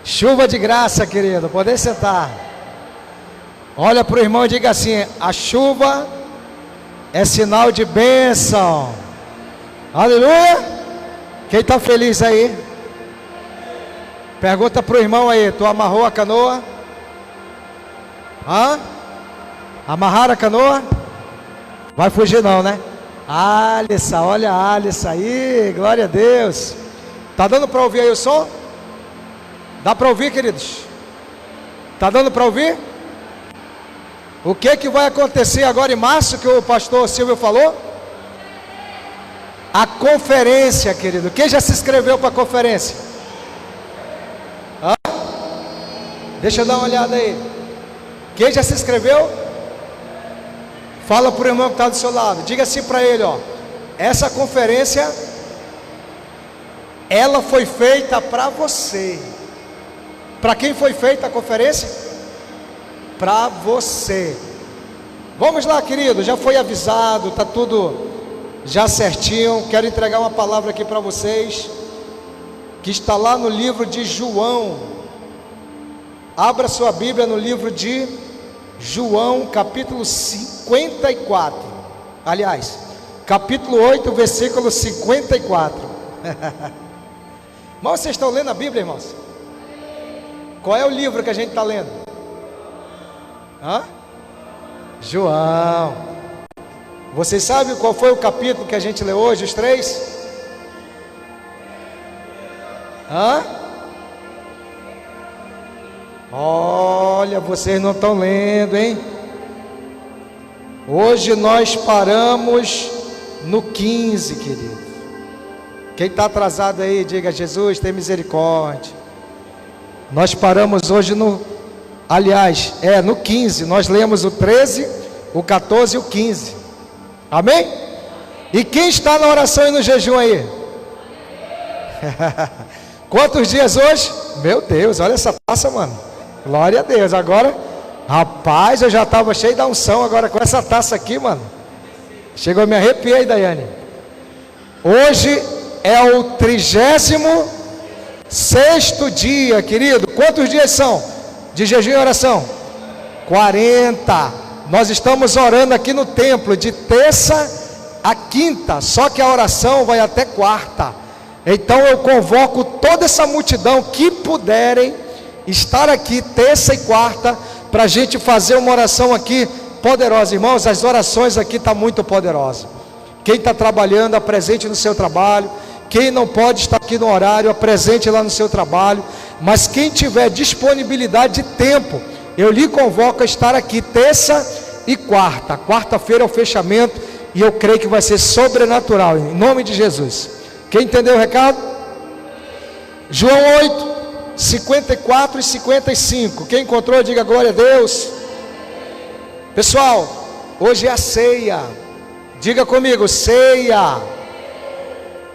Chuva de graça, querido, pode sentar. Olha para o irmão e diga assim: a chuva é sinal de bênção. Aleluia. Quem está feliz aí? Pergunta para o irmão aí: tu amarrou a canoa? Hã? Amarraram a canoa? Vai fugir não, né? Alissa, olha a Alissa aí, glória a Deus. Tá dando para ouvir aí o som? Dá para ouvir, queridos? Tá dando para ouvir? O que vai acontecer agora em março, que o pastor Silvio falou? A conferência, querido. Quem já se inscreveu para a conferência? Hã? Deixa eu dar uma olhada aí. Quem já se inscreveu? Fala para o irmão que está do seu lado. Diga assim para ele, ó: essa conferência, ela foi feita para você. Para quem foi feita a conferência? Para você. Vamos lá, querido, já foi avisado, está tudo já certinho. Quero entregar uma palavra aqui para vocês, que está lá no livro de João. Abra sua Bíblia no livro de João, capítulo 54. Aliás, capítulo 8, versículo 54. Irmãos, vocês estão lendo a Bíblia, irmãos? Qual é o livro que a gente está lendo? Hã? João. Vocês sabem qual foi o capítulo que a gente leu hoje, os três? Hã? Olha, vocês não estão lendo, hein? Hoje nós paramos no 15, querido. Quem está atrasado aí, diga: Jesus, tem misericórdia. Nós paramos hoje no 15. Nós lemos o 13, o 14 e o 15. Amém? E quem está na oração e no jejum aí? Quantos dias hoje? Meu Deus, olha essa taça, mano. Glória a Deus. Agora, rapaz, eu já estava cheio da unção. Agora com essa taça aqui, mano, chegou a me arrepiar aí, Daiane. Hoje é o 36º dia, querido. Quantos dias são de jejum e oração? 40. Nós estamos orando aqui no templo de terça a quinta, só que a oração vai até quarta. Então eu convoco toda essa multidão que puderem estar aqui terça e quarta, para a gente fazer uma oração aqui poderosa. Irmãos, as orações aqui estão muito poderosas. Quem está trabalhando, apresente no seu trabalho. Quem não pode estar aqui no horário, apresente lá no seu trabalho. Mas quem tiver disponibilidade de tempo, eu lhe convoco a estar aqui terça e quarta. Quarta-feira é o fechamento, e eu creio que vai ser sobrenatural, em nome de Jesus. Quem entendeu o recado? João 8, 54 e 55. Quem encontrou, diga glória a Deus. Pessoal, hoje é a ceia. Diga comigo, ceia.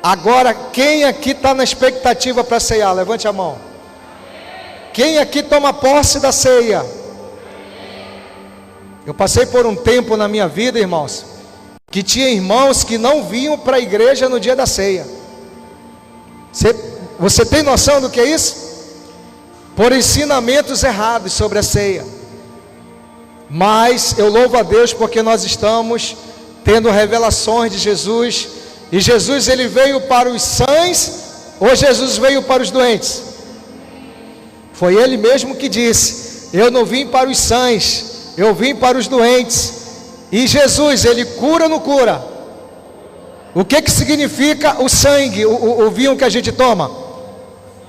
Agora, quem aqui está na expectativa para ceiar? Levante a mão. Quem aqui toma posse da ceia? Eu passei por um tempo na minha vida, irmãos, que tinha irmãos que não vinham para a igreja no dia da ceia. Você tem noção do que é isso? Por ensinamentos errados sobre a ceia. Mas eu louvo a Deus porque nós estamos tendo revelações de Jesus. E Jesus, ele veio para os sãos, ou Jesus veio para os doentes? Foi ele mesmo que disse: eu não vim para os sãos, eu vim para os doentes. E Jesus, ele cura ou não cura? O que significa o sangue, o vinho que a gente toma?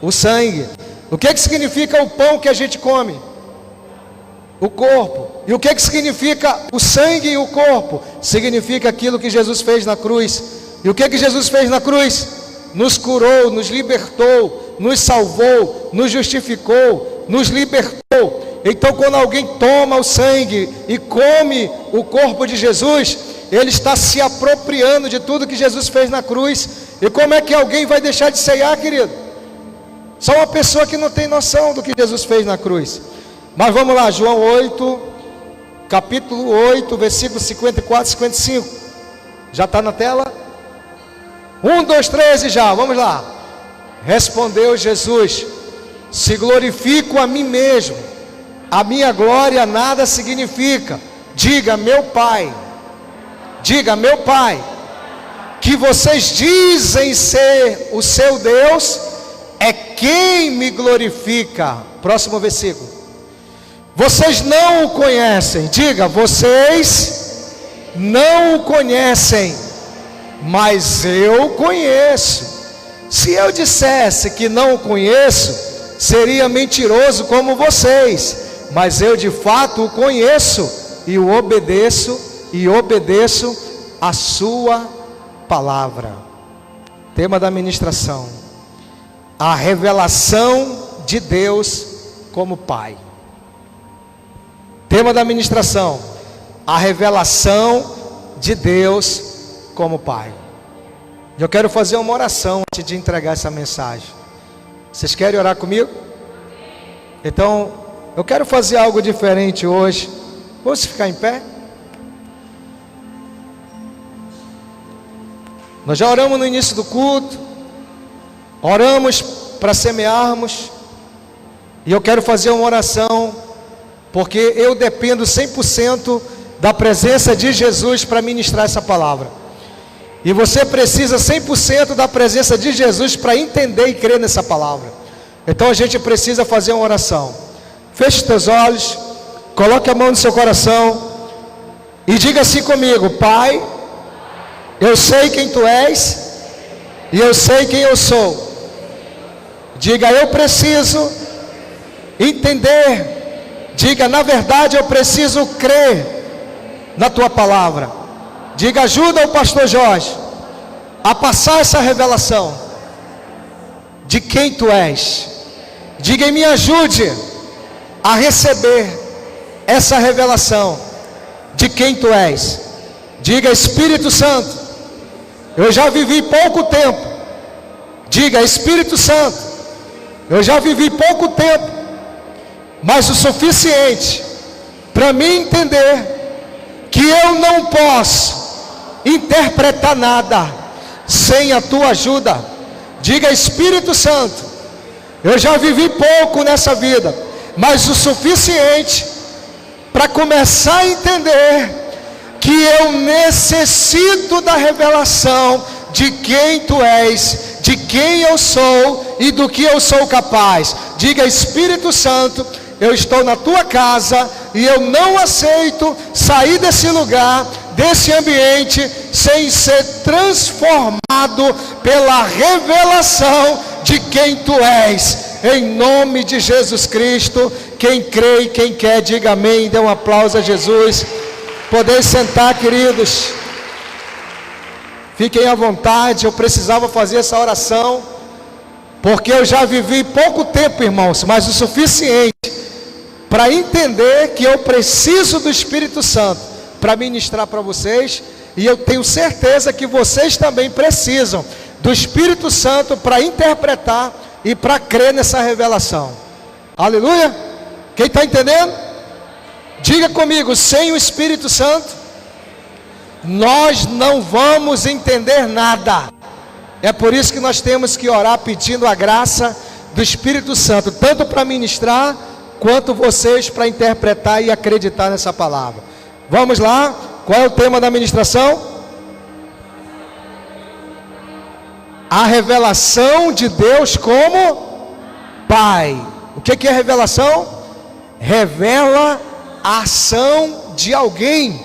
O sangue. O que significa o pão que a gente come? O corpo. E o que significa o sangue e o corpo? Significa aquilo que Jesus fez na cruz. E o que Jesus fez na cruz? Nos curou, nos libertou, nos salvou, nos justificou, nos libertou. Então, quando alguém toma o sangue e come o corpo de Jesus, ele está se apropriando de tudo que Jesus fez na cruz. E como é que alguém vai deixar de ceiar, querido? Só uma pessoa que não tem noção do que Jesus fez na cruz. Mas vamos lá, João 8, capítulo 8, versículo 54 e 55. Já está na tela? 1, 2, 3 e já, vamos lá. Respondeu Jesus: Se glorifico a mim mesmo, a minha glória nada significa. Diga, meu Pai. Diga, meu Pai, que vocês dizem ser o seu Deus, é quem me glorifica. Próximo versículo. Vocês não o conhecem. Diga, vocês não o conhecem, mas eu conheço. Se eu dissesse que não o conheço, seria mentiroso como vocês, mas eu de fato o conheço e o obedeço a sua palavra. Tema da ministração: a revelação de Deus como Pai. Tema da ministração: a revelação de Deus como Pai. Eu quero fazer uma oração antes de entregar essa mensagem. Vocês querem orar comigo? Então, eu quero fazer algo diferente hoje. Vamos ficar em pé? Nós já oramos no início do culto, oramos para semearmos, e eu quero fazer uma oração, porque eu dependo 100% da presença de Jesus para ministrar essa palavra. E você precisa 100% da presença de Jesus para entender e crer nessa palavra. Então a gente precisa fazer uma oração. Feche os teus olhos, coloque a mão no seu coração e diga assim comigo: Pai, eu sei quem Tu és e eu sei quem eu sou. Diga, eu preciso entender. Diga, na verdade eu preciso crer na Tua palavra. Diga, ajuda o pastor Jorge a passar essa revelação de quem Tu és. Diga, e me ajude a receber essa revelação de quem Tu és. Diga, Espírito Santo, eu já vivi pouco tempo. Diga, Espírito Santo, eu já vivi pouco tempo, mas o suficiente para mim entender que eu não posso interpretar nada sem a Tua ajuda. Diga, Espírito Santo, eu já vivi pouco nessa vida, mas o suficiente para começar a entender que eu necessito da revelação de quem Tu és, de quem eu sou e do que eu sou capaz. Diga, Espírito Santo, eu estou na Tua casa e eu não aceito sair desse lugar, desse ambiente, sem ser transformado pela revelação de quem Tu és. Em nome de Jesus Cristo. Quem crê e quem quer, diga amém. Dê um aplauso a Jesus. Podeis sentar, queridos. Fiquem à vontade. Eu precisava fazer essa oração, porque eu já vivi pouco tempo, irmãos, mas o suficiente para entender que eu preciso do Espírito Santo para ministrar para vocês. E eu tenho certeza que vocês também precisam do Espírito Santo para interpretar e para crer nessa revelação. Aleluia! Quem está entendendo? Diga comigo: sem o Espírito Santo nós não vamos entender nada. É por isso que nós temos que orar pedindo a graça do Espírito Santo, tanto para ministrar quanto vocês para interpretar e acreditar nessa palavra. Vamos lá, qual é o tema da ministração? A revelação de Deus como Pai. O que é revelação? Revela a ação de alguém.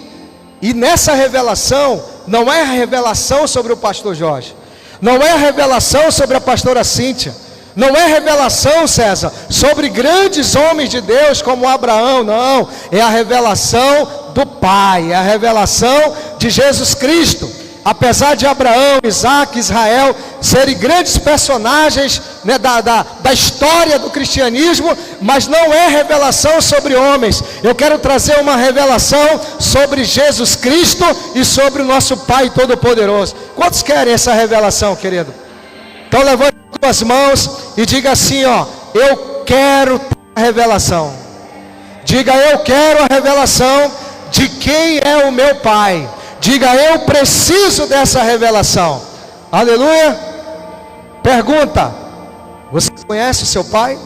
E nessa revelação, não é a revelação sobre o pastor Jorge, não é a revelação sobre a pastora Cíntia, não é revelação, César, sobre grandes homens de Deus como Abraão, não. É a revelação do Pai, é a revelação de Jesus Cristo. Apesar de Abraão, Isaac, Israel serem grandes personagens, né, da história do cristianismo, mas não é revelação sobre homens. Eu quero trazer uma revelação sobre Jesus Cristo e sobre o nosso Pai Todo-Poderoso. Quantos querem essa revelação, querido? Então levante as mãos e diga assim, ó: eu quero ter a revelação. Diga, eu quero a revelação de quem é o meu Pai. Diga, eu preciso dessa revelação. Aleluia. Pergunta: você conhece o seu Pai?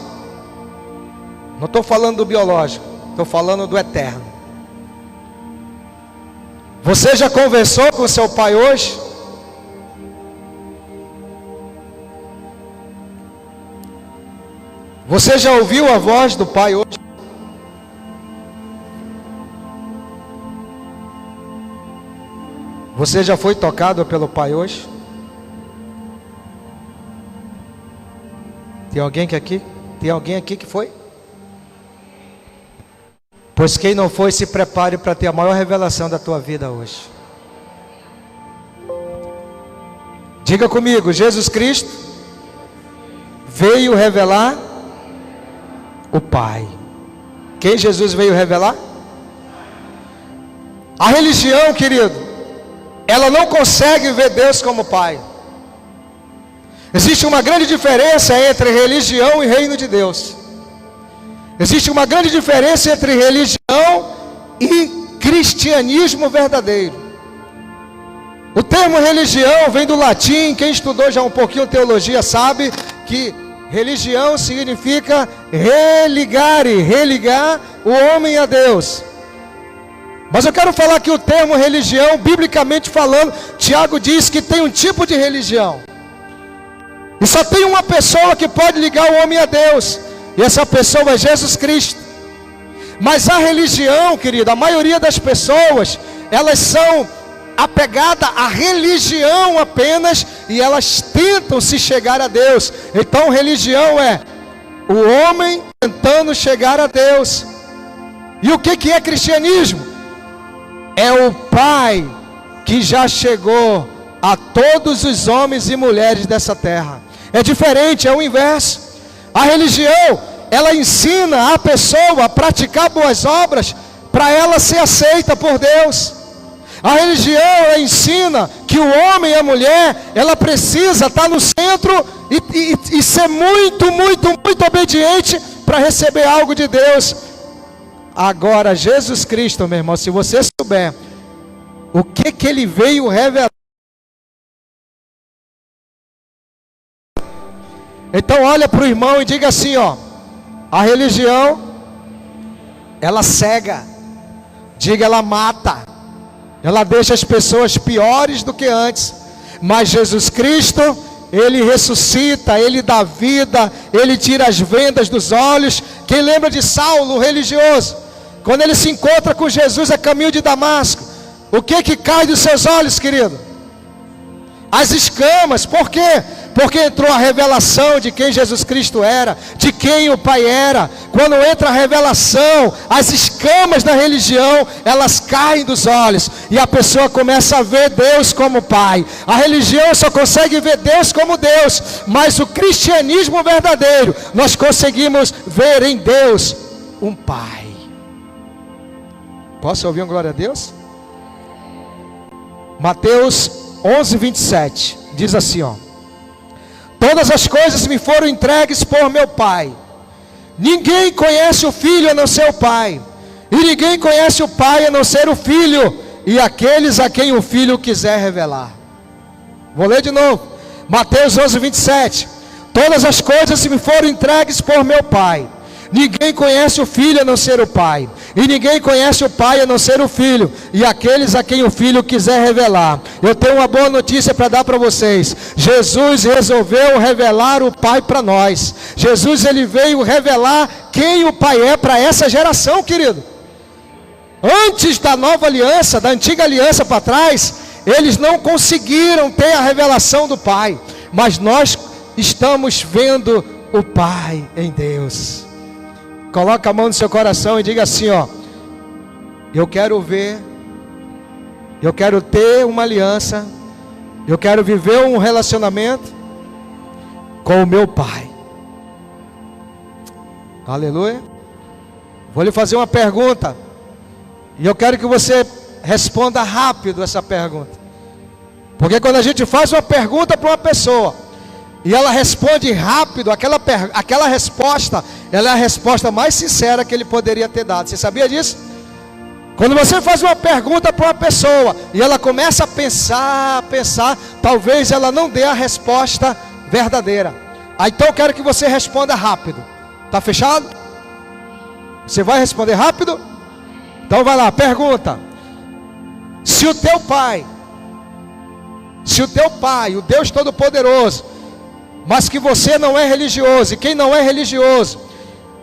Não estou falando do biológico, estou falando do eterno. Você já conversou com seu pai hoje? Você já ouviu a voz do pai hoje? Você já foi tocado pelo pai hoje? Tem alguém aqui? Tem alguém aqui que foi? Pois quem não foi, se prepare para ter a maior revelação da tua vida hoje. Diga comigo, Jesus Cristo veio revelar o Pai. Quem Jesus veio revelar? A religião, querido, ela não consegue ver Deus como Pai. Existe uma grande diferença entre religião e reino de Deus. Existe uma grande diferença entre religião e cristianismo verdadeiro. O termo religião vem do latim. Quem estudou já um pouquinho teologia sabe que religião significa religar o homem a Deus. Mas eu quero falar que o termo religião, biblicamente falando, Tiago diz que tem um tipo de religião. E só tem uma pessoa que pode ligar o homem a Deus. E essa pessoa é Jesus Cristo. Mas a religião, querido, a maioria das pessoas, elas são apegadas à religião apenas, e elas tentam se chegar a Deus. Então religião é o homem tentando chegar a Deus. E o que é cristianismo? É o Pai que já chegou a todos os homens e mulheres dessa terra. É diferente, é o inverso. A religião, ela ensina a pessoa a praticar boas obras para ela ser aceita por Deus. A religião, ela ensina que o homem e a mulher, ela precisa estar no centro e ser muito obediente para receber algo de Deus. Agora, Jesus Cristo, meu irmão, se você souber o que ele veio revelar. Então olha para o irmão e diga assim, ó: a religião, ela cega. Diga, ela mata. Ela deixa as pessoas piores do que antes. Mas Jesus Cristo, Ele ressuscita, Ele dá vida, Ele tira as vendas dos olhos. Quem lembra de Saulo, o religioso? Quando ele se encontra com Jesus a caminho de Damasco, o que cai dos seus olhos, querido? As escamas. Por quê? Porque entrou a revelação de quem Jesus Cristo era, de quem o Pai era. Quando entra a revelação, as escamas da religião, elas caem dos olhos, e a pessoa começa a ver Deus como Pai. A religião só consegue ver Deus como Deus, mas o cristianismo verdadeiro, nós conseguimos ver em Deus um Pai. Posso ouvir um glória a Deus? Mateus 11, 27, diz assim, ó: todas as coisas me foram entregues por meu Pai. Ninguém conhece o Filho a não ser o Pai, e ninguém conhece o Pai a não ser o Filho, e aqueles a quem o Filho quiser revelar. Vou ler de novo, Mateus 11, 27. Todas as coisas me foram entregues por meu Pai. Ninguém conhece o Filho a não ser o Pai, e ninguém conhece o Pai a não ser o Filho, e aqueles a quem o Filho quiser revelar. Eu tenho uma boa notícia para dar para vocês. Jesus resolveu revelar o Pai para nós. Jesus, ele veio revelar quem o Pai é para essa geração, querido. Antes da nova aliança, da antiga aliança para trás, eles não conseguiram ter a revelação do Pai, mas nós estamos vendo o Pai em Deus. Coloca a mão no seu coração e diga assim, ó: eu quero ver, eu quero ter uma aliança, eu quero viver um relacionamento com o meu Pai. Aleluia. Vou lhe fazer uma pergunta, e eu quero que você responda rápido essa pergunta. Porque quando a gente faz uma pergunta para uma pessoa e ela responde rápido, aquela resposta, ela é a resposta mais sincera que ele poderia ter dado. Você sabia disso? Quando você faz uma pergunta para uma pessoa e ela começa a pensar, talvez ela não dê a resposta verdadeira. Então eu quero que você responda rápido. Tá fechado? Você vai responder rápido? Então vai lá, pergunta. Se o teu pai, o Deus Todo-Poderoso, mas que você não é religioso, e quem não é religioso,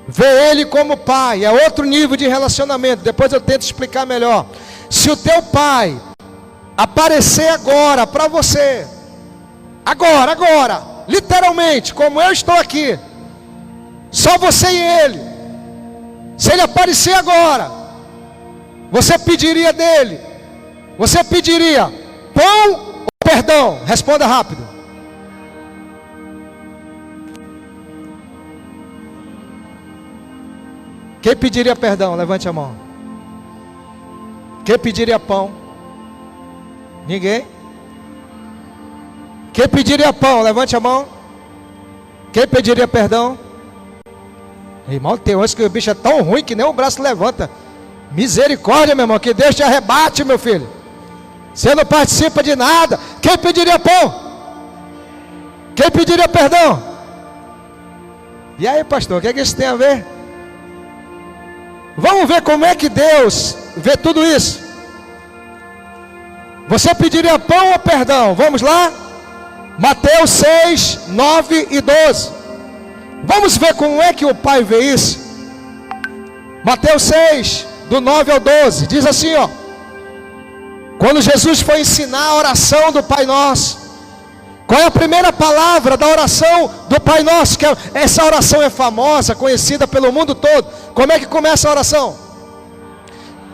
vê ele como pai, é outro nível de relacionamento, depois eu tento explicar melhor. Se o teu pai aparecer agora para você, agora, literalmente, como eu estou aqui, só você e ele, se ele aparecer agora, você pediria dele, você pediria pão ou perdão? Responda rápido. Quem pediria perdão? Levante a mão. Quem pediria pão? Ninguém? Quem pediria pão? Levante a mão. Quem pediria perdão? Irmão, tem hoje que o bicho é tão ruim que nem o braço levanta. Misericórdia, meu irmão, que Deus te arrebate, meu filho. Você não participa de nada. Quem pediria pão? Quem pediria perdão? E aí, pastor, o que é que isso tem a ver? Vamos ver como é que Deus vê tudo isso. Você pediria pão ou perdão? Vamos lá? Mateus 6, 9 e 12. Vamos ver como é que o Pai vê isso. Mateus 6, do 9 ao 12. Diz assim, ó. Quando Jesus foi ensinar a oração do Pai Nosso, qual é a primeira palavra da oração do Pai Nosso? Que essa oração é famosa, conhecida pelo mundo todo. Como é que começa a oração?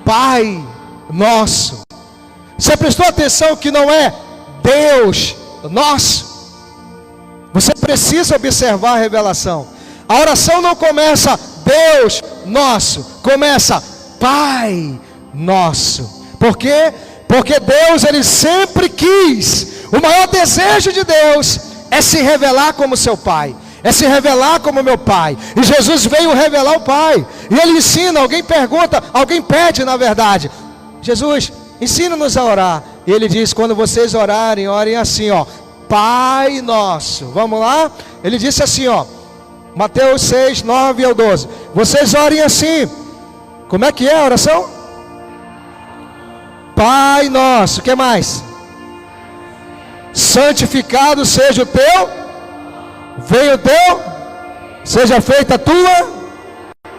Pai Nosso. Você prestou atenção que não é Deus Nosso? Você precisa observar a revelação. A oração não começa Deus Nosso, começa Pai Nosso. Por quê? Porque Deus, Ele sempre quis. O maior desejo de Deus é se revelar como seu Pai, é se revelar como meu Pai. E Jesus veio revelar o Pai. E Ele ensina, alguém pergunta, alguém pede na verdade: Jesus, ensina-nos a orar. E Ele diz, quando vocês orarem, orem assim, ó: Pai Nosso. Vamos lá? Ele disse assim, ó, Mateus 6, 9 ao 12. Vocês orem assim. Como é que é a oração? Pai Nosso. O que mais? Santificado seja o teu, venha o teu, seja feita a tua,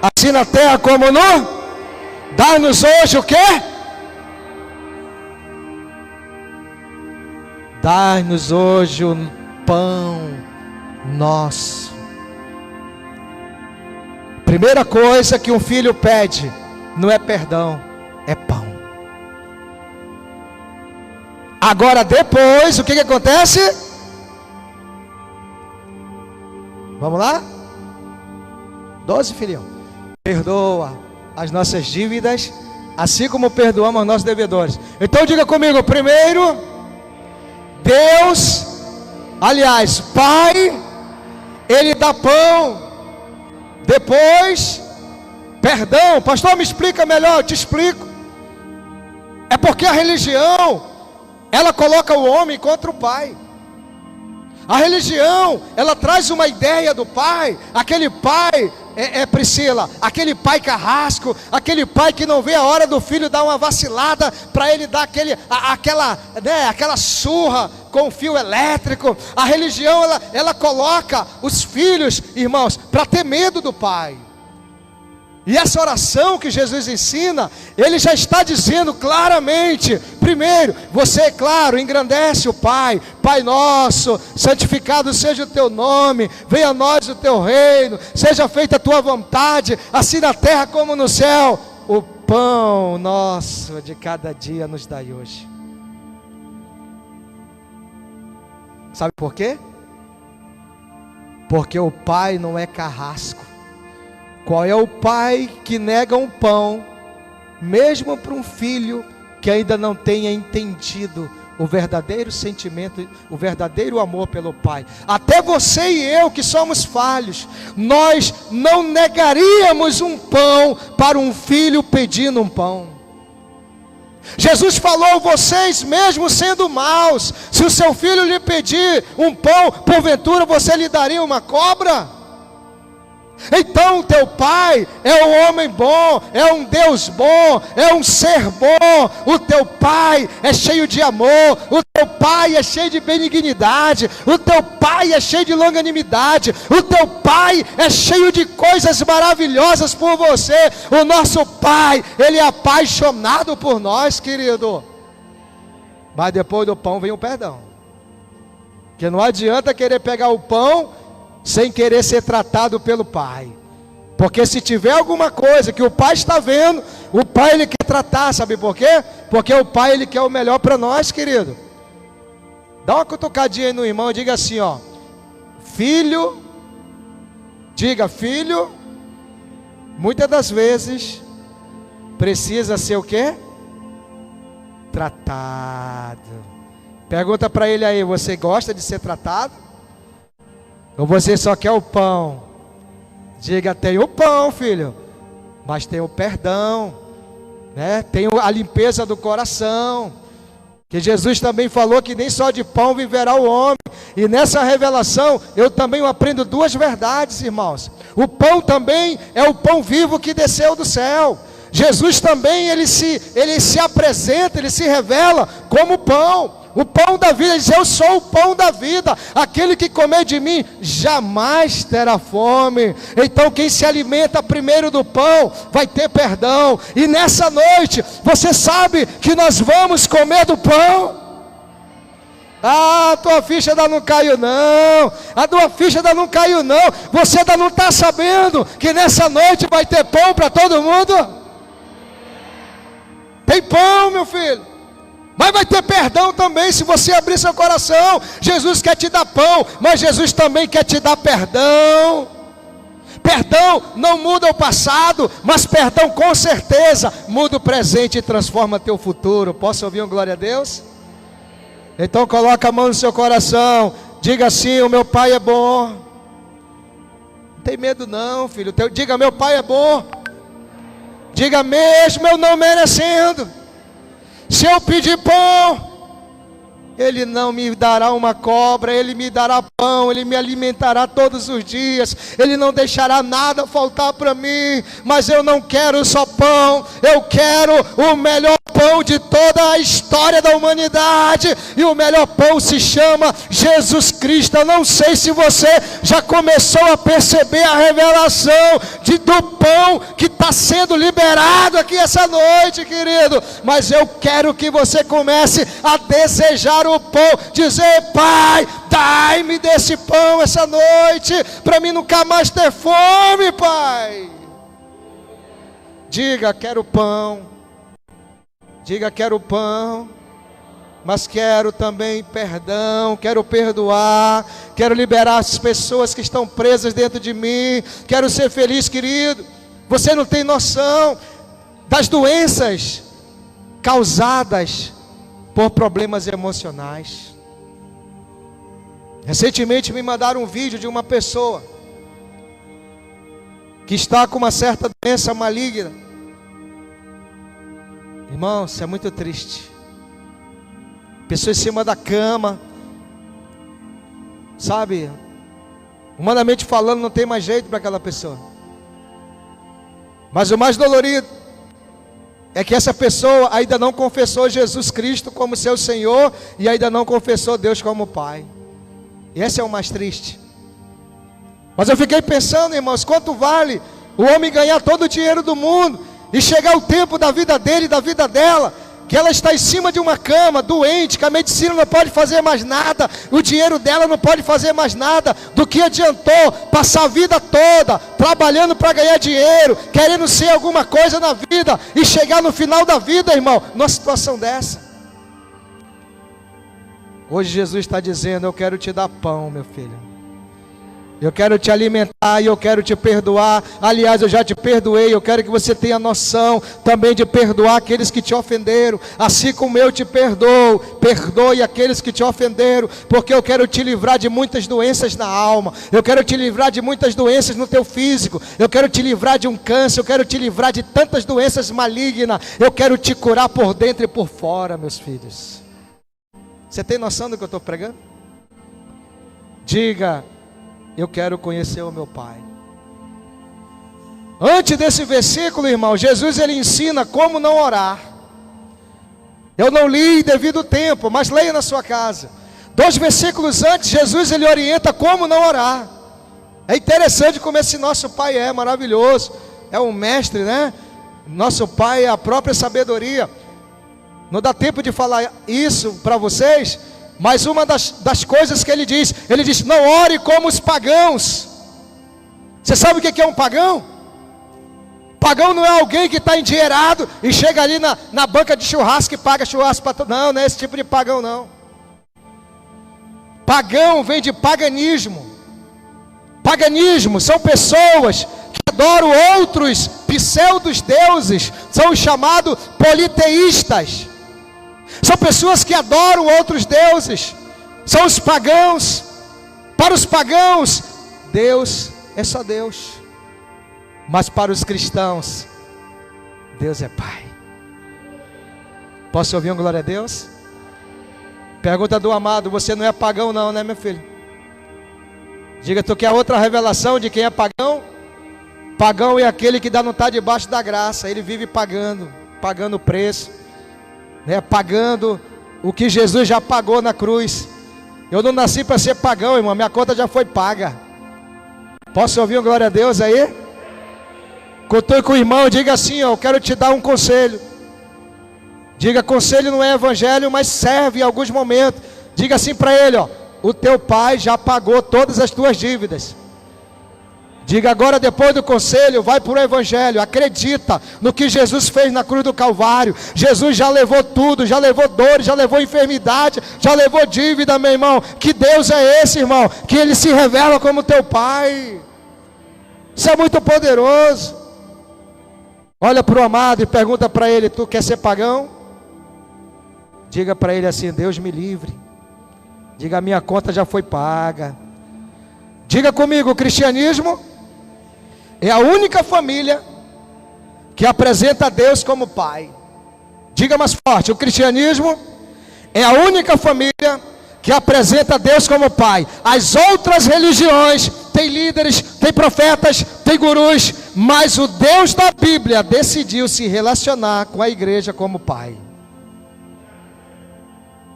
assim na terra como no. Dá-nos hoje o quê? Dá-nos hoje o pão nosso. Primeira coisa que um filho pede não é perdão, é pão. Agora depois, o que acontece? Vamos lá? 12, filhinho. Perdoa as nossas dívidas, assim como perdoamos aos nossos devedores. Então diga comigo, primeiro, Deus, aliás, Pai, Ele dá pão. Depois, perdão. Pastor, me explica melhor. Eu te explico. É porque a religião, ela coloca o homem contra o Pai. A religião, ela traz uma ideia do Pai. Aquele Pai, Priscila, aquele Pai carrasco, aquele Pai que não vê a hora do filho dar uma vacilada, para ele dar aquela surra com fio elétrico. A religião, ela coloca os filhos, irmãos, para ter medo do Pai. E essa oração que Jesus ensina, Ele já está dizendo claramente: primeiro, você, claro, engrandece o Pai. Pai nosso, santificado seja o teu nome, venha a nós o teu reino, seja feita a tua vontade, assim na terra como no céu. O pão nosso de cada dia nos dai hoje. Sabe por quê? Porque o Pai não é carrasco. Qual é o pai que nega um pão, mesmo para um filho que ainda não tenha entendido o verdadeiro sentimento, o verdadeiro amor pelo Pai? Até você e eu que somos falhos, nós não negaríamos um pão para um filho pedindo um pão. Jesus falou: vocês mesmo sendo maus, se o seu filho lhe pedir um pão, porventura você lhe daria uma cobra? Então teu pai é um homem bom, é um Deus bom, é um ser bom. O teu pai é cheio de amor, o teu pai é cheio de benignidade, o teu pai é cheio de longanimidade, o teu pai é cheio de coisas maravilhosas por você. O nosso pai, ele é apaixonado por nós, querido. Mas depois do pão vem o perdão, que não adianta querer pegar o pão sem querer ser tratado pelo pai. Porque se tiver alguma coisa que o pai está vendo, o pai ele quer tratar, sabe por quê? Porque o pai ele quer o melhor para nós, querido. Dá uma cutucadinha aí no irmão, diga assim, ó: filho, diga filho, muitas das vezes precisa ser o quê? Tratado. Pergunta para ele aí: você gosta de ser tratado? Ou você só quer o pão? Diga: tem o pão, filho, mas tem o perdão, né? Tem a limpeza do coração. Que Jesus também falou que nem só de pão viverá o homem. E nessa revelação eu também aprendo duas verdades, irmãos. O pão também é o pão vivo que desceu do céu. Jesus também ele se apresenta, ele se revela como pão. O pão da vida, ele diz: eu sou o pão da vida, aquele que comer de mim jamais terá fome. Então quem se alimenta primeiro do pão vai ter perdão. E nessa noite, você sabe que nós vamos comer do pão. Ah, a tua ficha ainda não caiu não, a tua ficha ainda não caiu não. Você ainda não está sabendo que nessa noite vai ter pão para todo mundo? Tem pão, meu filho. Mas vai ter perdão também se você abrir seu coração. Jesus quer te dar pão, mas Jesus também quer te dar perdão. Perdão não muda o passado, mas perdão com certeza muda o presente e transforma teu futuro. Posso ouvir um glória a Deus? Então coloca a mão no seu coração, diga assim: o meu pai é bom. Não tem medo não, filho. Diga: meu pai é bom. Diga: mesmo eu não merecendo, se eu pedir pão, Ele não me dará uma cobra, Ele me dará pão, Ele me alimentará todos os dias, Ele não deixará nada faltar para mim. Mas eu não quero só pão, eu quero o melhor pão de toda a história da humanidade, e o melhor pão se chama Jesus Cristo. Eu não sei se você já começou a perceber a revelação do pão que está sendo liberado aqui essa noite, querido, mas eu quero que você comece a desejar o pão, dizer: Pai, dai-me desse pão essa noite, para mim nunca mais ter fome, Pai. Diga: quero pão. Diga: quero pão, mas quero também perdão, quero perdoar, quero liberar as pessoas que estão presas dentro de mim, quero ser feliz, querido. Você não tem noção das doenças causadas por problemas emocionais. Recentemente me mandaram um vídeo de uma pessoa que está com uma certa doença maligna. Irmão, isso é muito triste. Pessoa em cima da cama, sabe, humanamente falando, não tem mais jeito para aquela pessoa. Mas o mais dolorido é que essa pessoa ainda não confessou Jesus Cristo como seu Senhor, e ainda não confessou Deus como Pai. E esse é o mais triste. Mas eu fiquei pensando, irmãos, quanto vale o homem ganhar todo o dinheiro do mundo e chegar o tempo da vida dele e da vida dela, que ela está em cima de uma cama, doente, que a medicina não pode fazer mais nada, o dinheiro dela não pode fazer mais nada. Do que adiantou passar a vida toda trabalhando para ganhar dinheiro, querendo ser alguma coisa na vida, e chegar no final da vida, irmão, numa situação dessa? Hoje Jesus está dizendo: eu quero te dar pão, meu filho. Eu quero te alimentar e eu quero te perdoar. Aliás, eu já te perdoei. Eu quero que você tenha noção também de perdoar aqueles que te ofenderam, assim como eu te perdoo. Perdoe aqueles que te ofenderam, porque eu quero te livrar de muitas doenças na alma. Eu quero te livrar de muitas doenças no teu físico. Eu quero te livrar de um câncer. Eu quero te livrar de tantas doenças malignas. Eu quero te curar por dentro e por fora, meus filhos. Você tem noção do que eu estou pregando? Diga: eu quero conhecer o meu Pai. Antes desse versículo, irmão, Jesus ele ensina como não orar. Eu não li devido ao tempo, mas leia na sua casa. 2 versículos antes, Jesus ele orienta como não orar. É interessante como esse nosso Pai é maravilhoso. É um mestre, né? Nosso Pai é a própria sabedoria. Não dá tempo de falar isso para vocês, mas uma das coisas que ele diz, não ore como os pagãos. Você sabe o que é um pagão? Pagão não é alguém que está endinheirado e chega ali na banca de churrasco e paga churrasco para todo. Não, não é esse tipo de pagão não. Pagão vem de paganismo. Paganismo são pessoas que adoram outros pseudos deuses, são os chamados politeístas. São pessoas que adoram outros deuses, são os pagãos. Para os pagãos, Deus é só Deus. Mas para os cristãos, Deus é Pai. Posso ouvir um glória a Deus? Pergunta do amado: você não é pagão não, né, meu filho? Diga, tu quer outra revelação de quem é pagão? Pagão é aquele que não está debaixo da graça. Ele vive pagando o preço, né? Pagando o que Jesus já pagou na cruz. Eu não nasci para ser pagão, irmão. Minha conta já foi paga. Posso ouvir um glória a Deus aí? Contou com o irmão, diga assim, ó, eu quero te dar um conselho. Diga, conselho não é evangelho, mas serve em alguns momentos. Diga assim para ele, ó, o teu pai já pagou todas as tuas dívidas. Diga agora, depois do conselho, vai para o evangelho. Acredita no que Jesus fez na cruz do Calvário. Jesus já levou tudo, já levou dores, já levou enfermidade, já levou dívida, meu irmão. Que Deus é esse, irmão? Que Ele se revela como teu pai. Isso é muito poderoso. Olha para o amado e pergunta para ele: tu quer ser pagão? Diga para ele assim: Deus me livre. Diga, a minha conta já foi paga. Diga comigo, o cristianismo é a única família que apresenta a Deus como Pai. Diga mais forte: o cristianismo é a única família que apresenta a Deus como Pai. As outras religiões têm líderes, têm profetas, têm gurus, mas o Deus da Bíblia decidiu se relacionar com a igreja como Pai.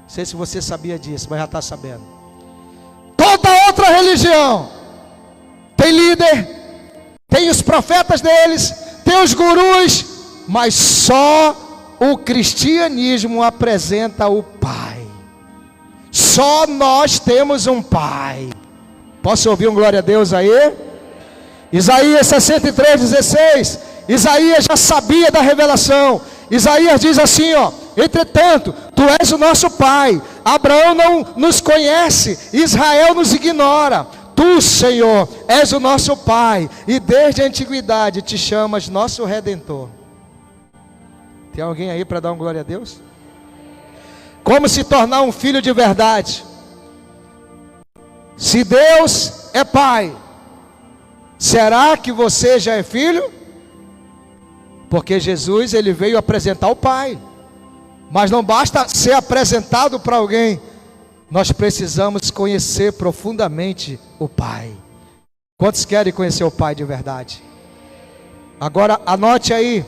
Não sei se você sabia disso, mas já está sabendo. Toda outra religião tem líder, tem os profetas deles, tem os gurus, mas só o cristianismo apresenta o Pai. Só nós temos um Pai. Posso ouvir um glória a Deus aí? Isaías 63:16. Isaías já sabia da revelação. Isaías diz assim, ó: entretanto, tu és o nosso Pai. Abraão não nos conhece, Israel nos ignora. Tu, Senhor, és o nosso Pai, e desde a antiguidade te chamas nosso Redentor. Tem alguém aí para dar um glória a Deus? Como se tornar um filho de verdade? Se Deus é Pai, será que você já é filho? Porque Jesus, ele veio apresentar o Pai. Mas não basta ser apresentado para alguém, nós precisamos conhecer profundamente o Pai. Quantos querem conhecer o Pai de verdade? Agora anote aí: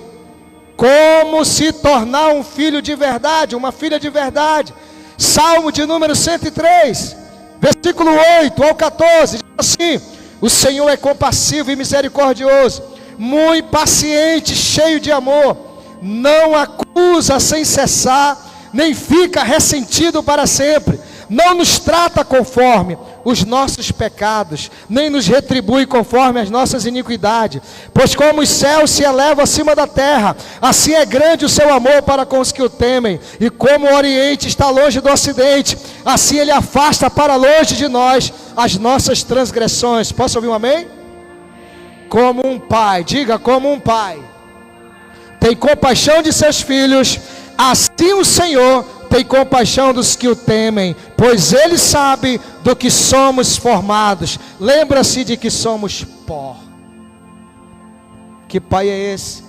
como se tornar um filho de verdade, uma filha de verdade. Salmo de número 103, versículo 8 ao 14, diz assim: o Senhor é compassivo e misericordioso, muito paciente, cheio de amor, não acusa sem cessar, nem fica ressentido para sempre, não nos trata conforme os nossos pecados, nem nos retribui conforme as nossas iniquidades. Pois como os céus se elevam acima da terra, assim é grande o seu amor para com os que o temem. E como o Oriente está longe do Ocidente, assim Ele afasta para longe de nós as nossas transgressões. Posso ouvir um amém? Como um pai, diga, como um pai tem compaixão de seus filhos, assim o Senhor tem compaixão dos que o temem, pois Ele sabe do que somos formados. Lembra-se de que somos pó. Que Pai é esse?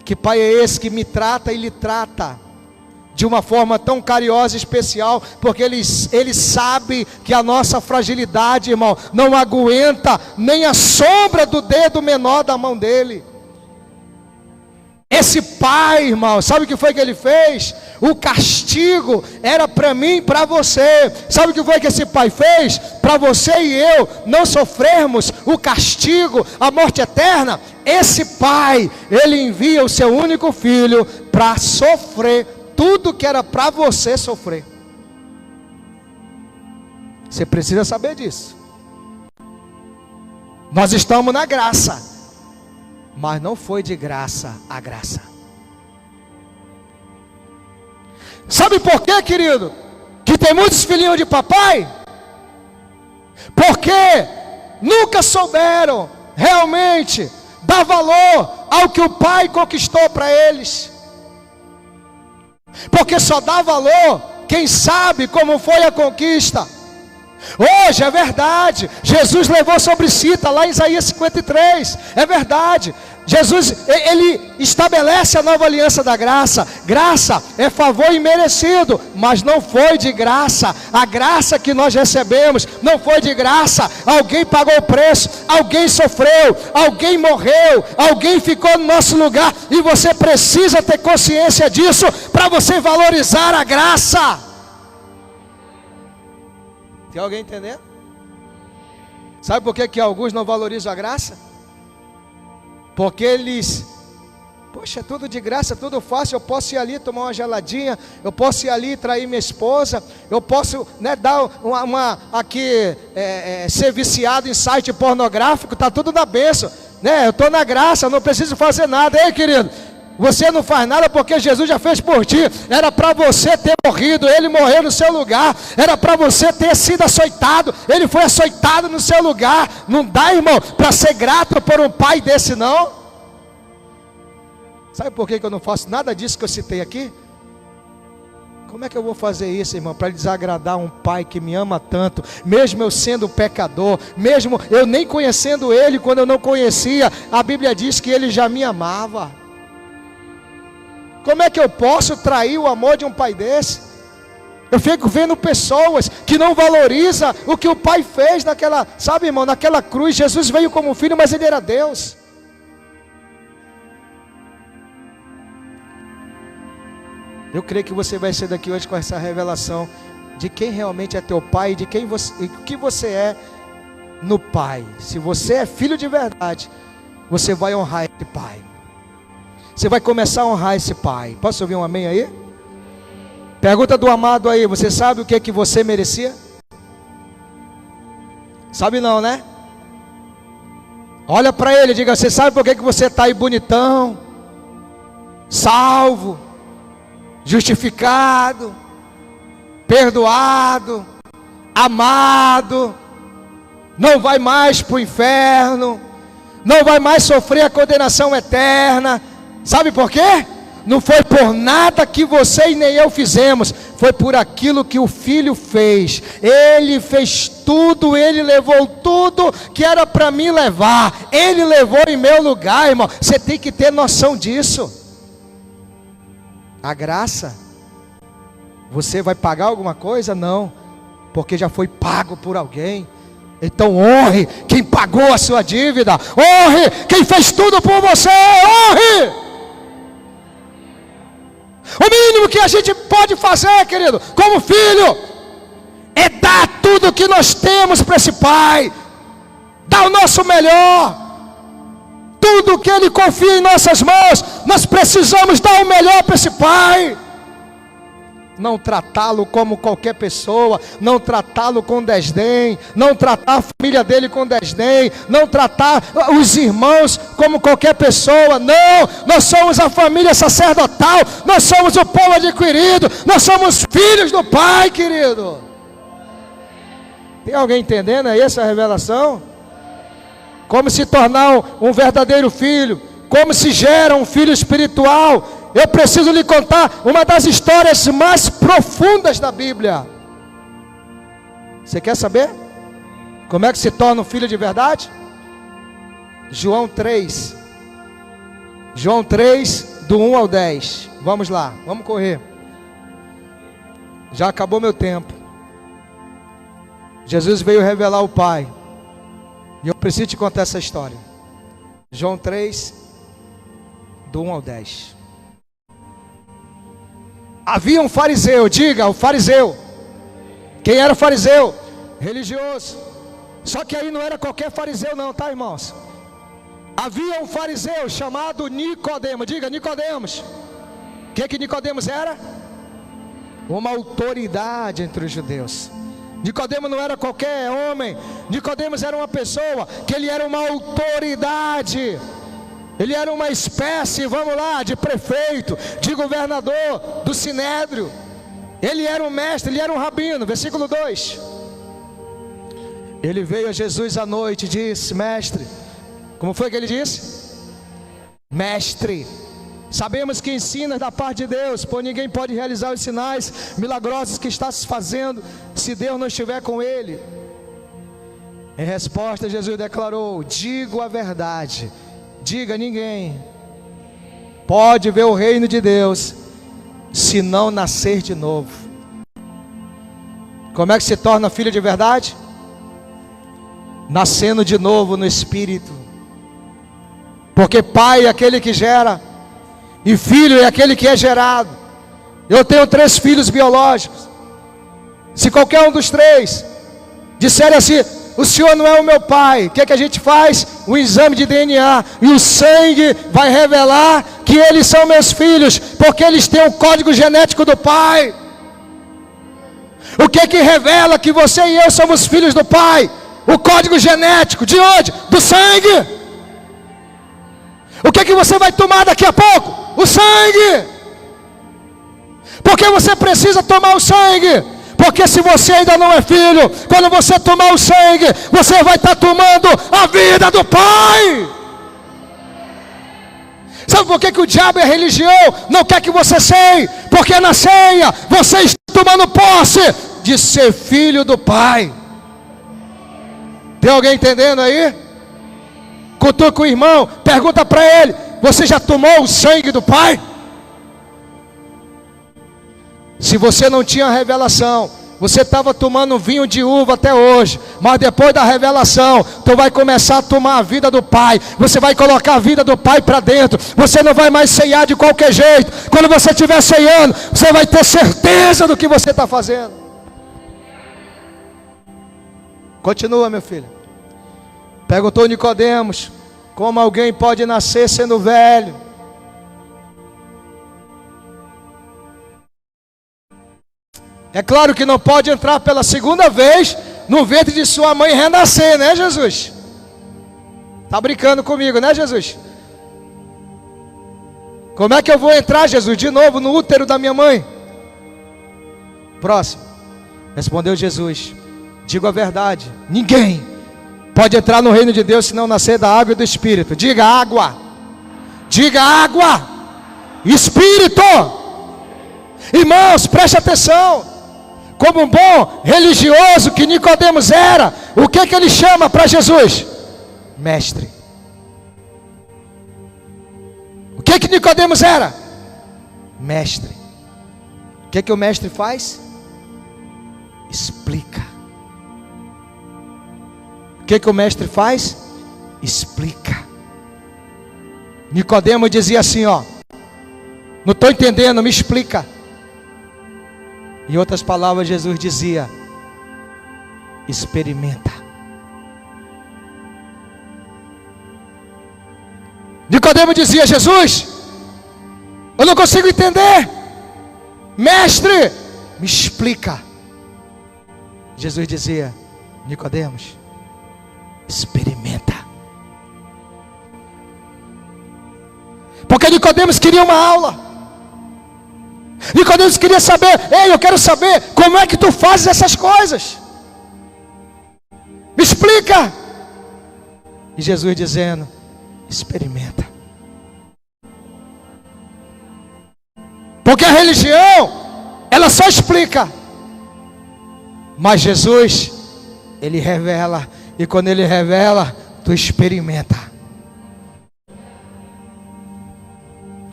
Que Pai é esse que me trata e lhe trata? de uma forma tão carinhosa e especial, porque Ele sabe que a nossa fragilidade, irmão, não aguenta nem a sombra do dedo menor da mão dele. Esse pai, irmão, sabe o que foi que ele fez? O castigo era para mim e para você. Sabe o que foi que esse pai fez? Para você e eu não sofrermos o castigo, a morte eterna. Esse pai, ele envia o seu único filho para sofrer tudo que era para você sofrer. Você precisa saber disso. Nós estamos na graça, mas não foi de graça a graça. Sabe por quê, querido? Que tem muitos filhinhos de papai? Porque nunca souberam realmente dar valor ao que o pai conquistou para eles. Porque só dá valor quem sabe como foi a conquista. Hoje é verdade, Jesus levou sobre si, está lá em Isaías 53, é verdade. Jesus, ele estabelece a nova aliança da graça. Graça é favor imerecido, mas não foi de graça. A graça que nós recebemos não foi de graça. Alguém pagou o preço, alguém sofreu, alguém morreu, alguém ficou no nosso lugar. E você precisa ter consciência disso para você valorizar a graça. Tem alguém entendendo? Sabe por que alguns não valorizam a graça? Porque eles, poxa, é tudo de graça, tudo fácil. Eu posso ir ali tomar uma geladinha, eu posso ir ali trair minha esposa, eu posso, dar ser viciado em site pornográfico, está tudo na bênção, eu estou na graça, não preciso fazer nada. Ei, querido, você não faz nada porque Jesus já fez por ti. Era para você ter morrido, Ele morreu no seu lugar. Era para você ter sido açoitado, Ele foi açoitado no seu lugar. Não dá, irmão, para ser grato por um pai desse, não. Sabe por que eu não faço nada disso que eu citei aqui? Como é que eu vou fazer isso, irmão, para desagradar um pai que me ama tanto, mesmo eu sendo pecador, mesmo eu nem conhecendo Ele? Quando eu não conhecia, a Bíblia diz que Ele já me amava. Como é que eu posso trair o amor de um pai desse? Eu fico vendo pessoas que não valorizam o que o pai fez naquela, sabe, irmão, naquela cruz. Jesus veio como filho, mas Ele era Deus. Eu creio que você vai sair daqui hoje com essa revelação de quem realmente é teu pai e de quem você, e o que você é no pai. Se você é filho de verdade, você vai honrar esse pai. Você vai começar a honrar esse pai. Posso ouvir um amém aí? Pergunta do amado aí: você sabe o que você merecia? Sabe não, né? Olha para ele e diga: você sabe por que você está aí bonitão, salvo, justificado, perdoado, amado, não vai mais para o inferno, não vai mais sofrer a condenação eterna? Sabe por quê? Não foi por nada que você e nem eu fizemos, foi por aquilo que o Filho fez. Ele fez tudo, Ele levou tudo que era para mim levar. Ele levou em meu lugar, irmão. Você tem que ter noção disso. A graça, você vai pagar alguma coisa? Não, porque já foi pago por alguém. Então honre quem pagou a sua dívida, honre quem fez tudo por você, honre. O mínimo que a gente pode fazer, querido, como filho, é dar tudo que nós temos para esse pai, dar o nosso melhor. Tudo que Ele confia em nossas mãos, nós precisamos dar o melhor para esse pai. Não tratá-lo como qualquer pessoa, não tratá-lo com desdém, não tratar a família dele com desdém, não tratar os irmãos como qualquer pessoa. Não, nós somos a família sacerdotal, nós somos o povo adquirido, nós somos filhos do Pai, querido. Tem alguém entendendo aí essa revelação? Como se tornar um verdadeiro filho, como se gera um filho espiritual. Eu preciso lhe contar uma das histórias mais profundas da Bíblia. Você quer saber? Como é que se torna um filho de verdade? João 3. João 3, do 1 ao 10. Vamos lá, vamos correr. Já acabou meu tempo. Jesus veio revelar o Pai. E eu preciso te contar essa história. João 3, do 1 ao 10. Havia um fariseu, diga, o fariseu. Quem era o fariseu? Religioso. Só que aí não era qualquer fariseu não, tá, irmãos? Havia um fariseu chamado Nicodemo, diga, Nicodemos. O que Nicodemos era? Uma autoridade entre os judeus. Nicodemo não era qualquer homem. Nicodemos era uma pessoa que ele era uma autoridade. Ele era uma espécie, vamos lá, de prefeito, de governador, do sinédrio. Ele era um mestre, ele era um rabino. Versículo 2. Ele veio a Jesus à noite e disse: mestre. Como foi que ele disse? Mestre. Sabemos que ensinas da parte de Deus, pois ninguém pode realizar os sinais milagrosos que está se fazendo se Deus não estiver com ele. Em resposta, Jesus declarou: digo a verdade. Diga, ninguém pode ver o reino de Deus se não nascer de novo. Como é que se torna filho de verdade? Nascendo de novo no Espírito. Porque pai é aquele que gera, e filho é aquele que é gerado. Eu tenho 3 filhos biológicos. Se qualquer um dos 3 disser assim: o senhor não é o meu pai, o que a gente faz? Um exame de DNA, e o sangue vai revelar que eles são meus filhos, porque eles têm o código genético do pai. O que revela que você e eu somos filhos do pai? O código genético, de onde? Do sangue. O que você vai tomar daqui a pouco? O sangue. Por que você precisa tomar o sangue? Porque se você ainda não é filho, quando você tomar o sangue, você vai estar tomando a vida do Pai. Sabe por que o diabo é religião? Não quer que você ceie. Porque na ceia você está tomando posse de ser filho do Pai. Tem alguém entendendo aí? Cutuca o irmão, pergunta para ele: você já tomou o sangue do Pai? Se você não tinha revelação, você estava tomando vinho de uva até hoje, mas depois da revelação, tu vai começar a tomar a vida do Pai. Você vai colocar a vida do Pai para dentro. Você não vai mais ceiar de qualquer jeito. Quando você estiver ceando, você vai ter certeza do que você está fazendo. Continua, meu filho. Perguntou Nicodemos: como alguém pode nascer sendo velho? É claro que não pode entrar pela segunda vez no ventre de sua mãe e renascer, né, Jesus? Está brincando comigo, né, Jesus? Como é que eu vou entrar, Jesus, de novo no útero da minha mãe? Próximo. Respondeu Jesus: digo a verdade, ninguém pode entrar no reino de Deus se não nascer da água e do Espírito. Diga água. Diga água. Espírito. Irmãos, preste atenção. Como um bom religioso que Nicodemos era, o que ele chama para Jesus? Mestre. O que Nicodemos era? Mestre. O que o mestre faz? Explica. O que o mestre faz? Explica. Nicodemo dizia assim, ó: não estou entendendo, me explica. Em outras palavras, Jesus dizia: experimenta. Nicodemo dizia: Jesus, eu não consigo entender. Mestre, me explica. Jesus dizia: Nicodemos, experimenta. Porque Nicodemos queria uma aula. Nicodemos queria saber: ei, eu quero saber como é que tu fazes essas coisas. Me explica. E Jesus dizendo: experimenta. Porque a religião, ela só explica. Mas Jesus, Ele revela. E quando Ele revela, tu experimenta.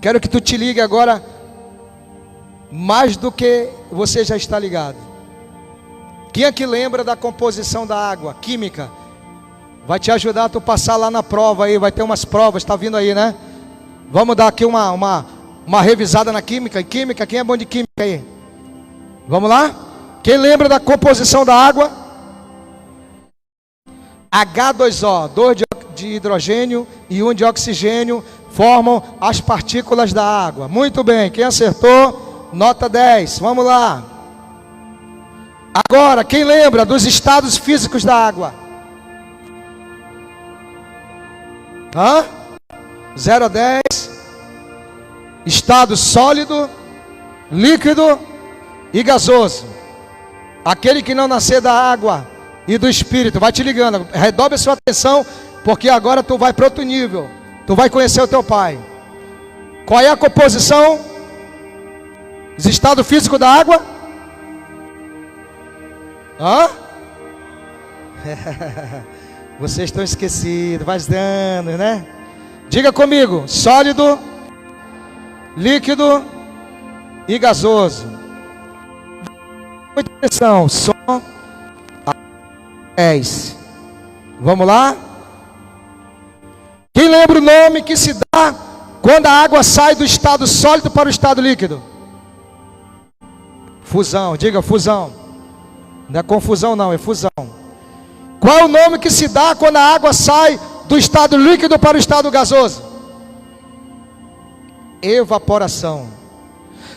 Quero que tu te ligue agora mais do que você já está ligado. Quem aqui lembra da composição da água? Química. Vai te ajudar a tu passar lá na prova aí, vai ter umas provas, está vindo aí, né? Vamos dar aqui uma revisada na química. Química, quem é bom de química aí? Vamos lá? Quem lembra da composição da água? H2O, 2 de hidrogênio e 1 de oxigênio formam as partículas da água. Muito bem, quem acertou, nota 10. Vamos lá. Agora, quem lembra dos estados físicos da água? 0 a 10. Estado sólido, líquido e gasoso. Aquele que não nascer da água e do Espírito, vai te ligando, redobre a sua atenção, porque agora tu vai para outro nível, tu vai conhecer o teu Pai. Qual é a composição? Os estados físicos da água? Vocês estão esquecidos, faz anos, né? Diga comigo: sólido, líquido e gasoso. Muita atenção, som 10. Vamos lá? Quem lembra o nome que se dá quando a água sai do estado sólido para o estado líquido? Fusão, diga fusão. Não é confusão não, é fusão. Qual é o nome que se dá quando a água sai do estado líquido para o estado gasoso? Evaporação.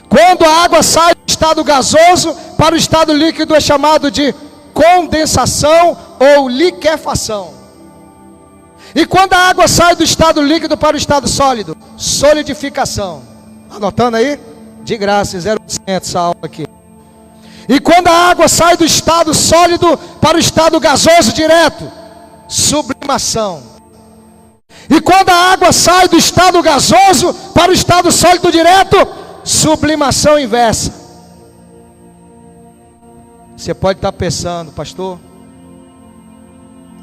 Quando a água sai do estado gasoso para o estado líquido é chamado de condensação ou liquefação. E quando a água sai do estado líquido para o estado sólido? Solidificação. Anotando aí? De graça, 0% essa aula aqui. E quando a água sai do estado sólido para o estado gasoso direto? Sublimação. E quando a água sai do estado gasoso para o estado sólido direto? Sublimação inversa. Você pode estar pensando, pastor,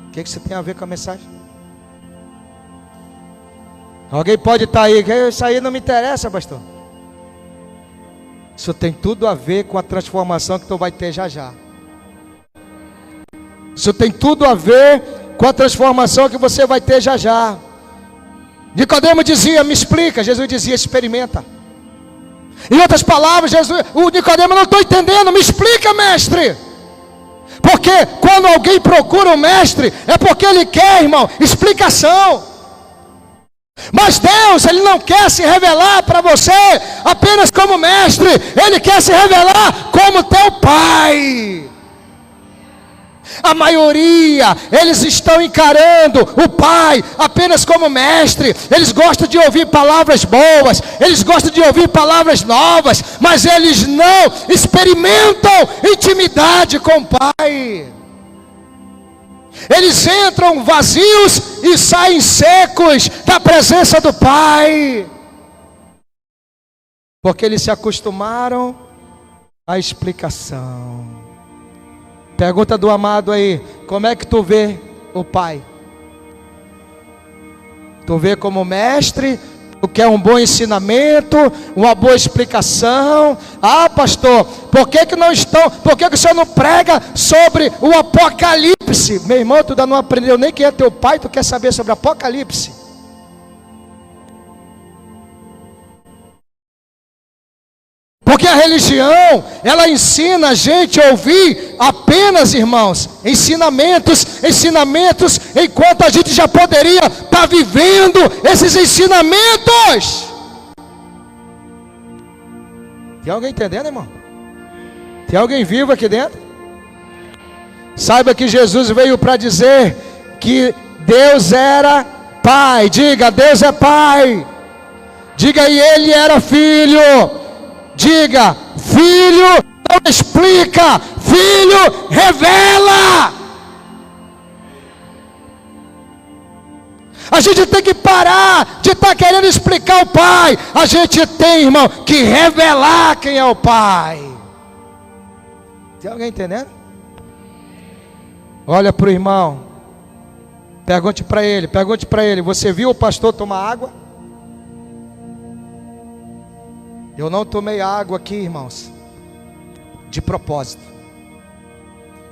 o que isso tem a ver com a mensagem? Alguém pode estar aí, isso aí não me interessa, pastor. Isso tem tudo a ver com a transformação que tu vai ter já já. Isso tem tudo a ver com a transformação que você vai ter já já. Nicodemo dizia, me explica. Jesus dizia, experimenta. Em outras palavras, o Nicodemo, não estou entendendo, me explica, mestre. Porque quando alguém procura o mestre, é porque ele quer, irmão, explicação. Mas Deus, Ele não quer se revelar para você apenas como mestre. Ele quer se revelar como teu Pai. A maioria, eles estão encarando o Pai apenas como mestre. Eles gostam de ouvir palavras boas, eles gostam de ouvir palavras novas, mas eles não experimentam intimidade com o Pai. Eles entram vazios e saem secos da presença do Pai, porque eles se acostumaram à explicação. Pergunta do amado aí, como é que tu vê o Pai? Tu vê como mestre? Tu quer um bom ensinamento, uma boa explicação? Ah, pastor, por que o senhor não prega sobre o Apocalipse? Meu irmão, tu ainda não aprendeu nem quem é teu pai, tu quer saber sobre Apocalipse? Porque a religião, ela ensina a gente a ouvir apenas, irmãos, ensinamentos, enquanto a gente já poderia estar vivendo esses ensinamentos. Tem alguém entendendo, irmão? Tem alguém vivo aqui dentro? Saiba que Jesus veio para dizer que Deus era Pai. Diga, Deus é Pai. Diga, e Ele era Filho. Diga, filho não explica, filho revela. A gente tem que parar de estar querendo explicar o Pai. A gente tem, irmão, que revelar quem é o Pai. Tem alguém entendendo? Olha para o irmão, pergunte para ele, você viu o pastor tomar água? Eu não tomei água aqui, irmãos, de propósito.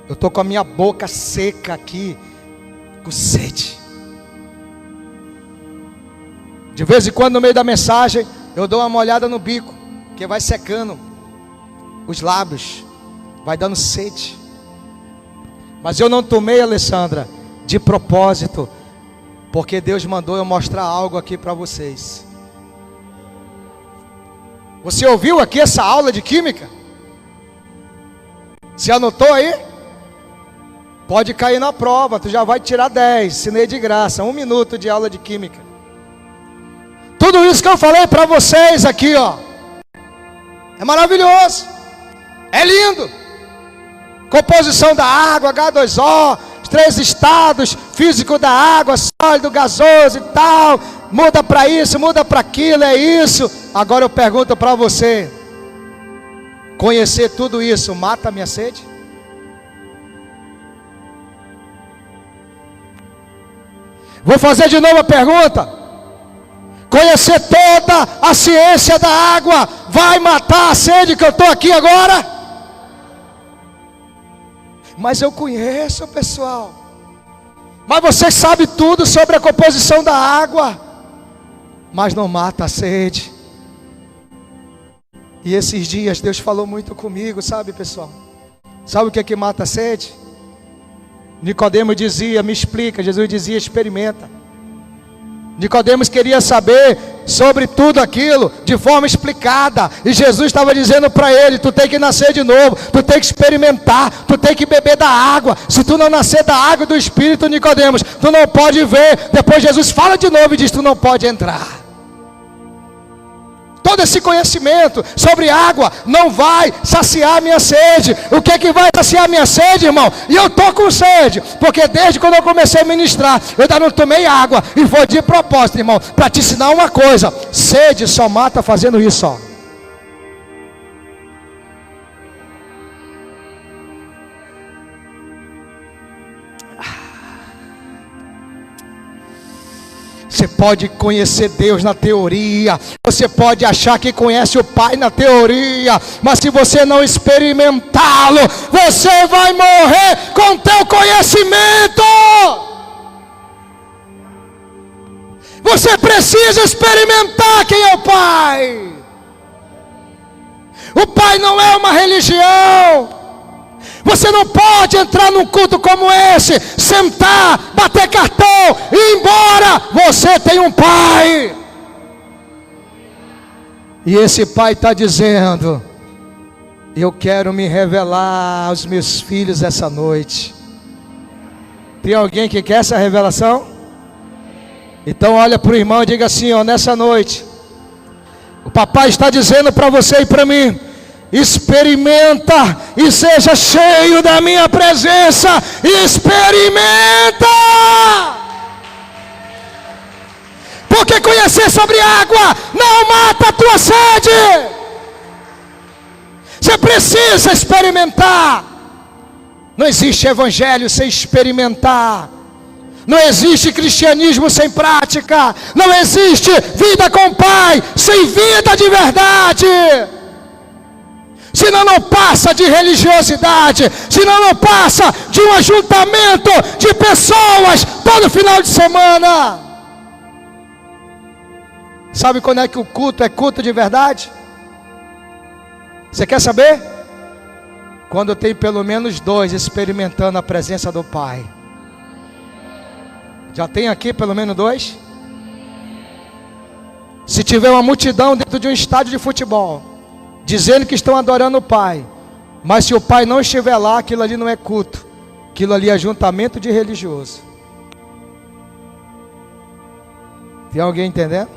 Eu estou com a minha boca seca aqui, com sede. De vez em quando, no meio da mensagem, eu dou uma olhada no bico, que vai secando os lábios, vai dando sede. Mas eu não tomei, Alessandra, de propósito, porque Deus mandou eu mostrar algo aqui para vocês. Você ouviu aqui essa aula de química? Você anotou aí? Pode cair na prova, tu já vai tirar 10, ensinei de graça, 1 minuto de aula de química. Tudo isso que eu falei para vocês aqui, ó, é maravilhoso, é lindo. Composição da água, H2O, os 3 estados físicos da água, sólido, gasoso e tal, muda para isso, muda para aquilo, é isso. Agora eu pergunto para você, conhecer tudo isso mata a minha sede? Vou fazer de novo a pergunta. Conhecer toda a ciência da água vai matar a sede que eu estou aqui agora? Mas eu conheço, pessoal. Mas você sabe tudo sobre a composição da água, mas não mata a sede. E esses dias Deus falou muito comigo, sabe, pessoal? Sabe o que é que mata a sede? Nicodemo dizia, me explica. Jesus dizia, experimenta. Nicodemos queria saber sobre tudo aquilo de forma explicada, e Jesus estava dizendo para ele, tu tem que nascer de novo, tu tem que experimentar, tu tem que beber da água. Se tu não nascer da água e do Espírito, Nicodemos, tu não pode ver. Depois Jesus fala de novo e diz, tu não pode entrar. Todo esse conhecimento sobre água não vai saciar a minha sede. O que é que vai saciar a minha sede, irmão? E eu estou com sede, porque desde quando eu comecei a ministrar, eu ainda não tomei água. E foi de propósito, irmão, para te ensinar uma coisa: sede só mata fazendo isso, ó. Você pode conhecer Deus na teoria, você pode achar que conhece o Pai na teoria, mas se você não experimentá-lo, você vai morrer com teu conhecimento. Você precisa experimentar quem é o Pai. O Pai não é uma religião. Você não pode entrar num culto como esse, sentar, bater cartão e ir embora. Você tem um Pai. E esse Pai está dizendo: eu quero me revelar aos meus filhos essa noite. Tem alguém que quer essa revelação? Então olha para o irmão e diga assim, ó, nessa noite, o papai está dizendo para você e para mim: experimenta e seja cheio da minha presença. Experimenta. Porque conhecer sobre água não mata a tua sede. Você precisa experimentar. Não existe evangelho sem experimentar. Não existe cristianismo sem prática. Não existe vida com o Pai sem vida de verdade. Senão não passa de religiosidade, senão não passa de um ajuntamento de pessoas todo final de semana. Sabe quando é que o culto é culto de verdade? Você quer saber? Quando tem pelo menos 2 experimentando a presença do Pai. Já tem aqui pelo menos 2? Se tiver uma multidão dentro de um estádio de futebol, dizendo que estão adorando o Pai, mas se o Pai não estiver lá, aquilo ali não é culto, aquilo ali é ajuntamento de religioso. Tem alguém entendendo?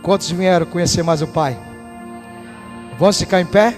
Quantos vieram conhecer mais o Pai? Vamos ficar em pé?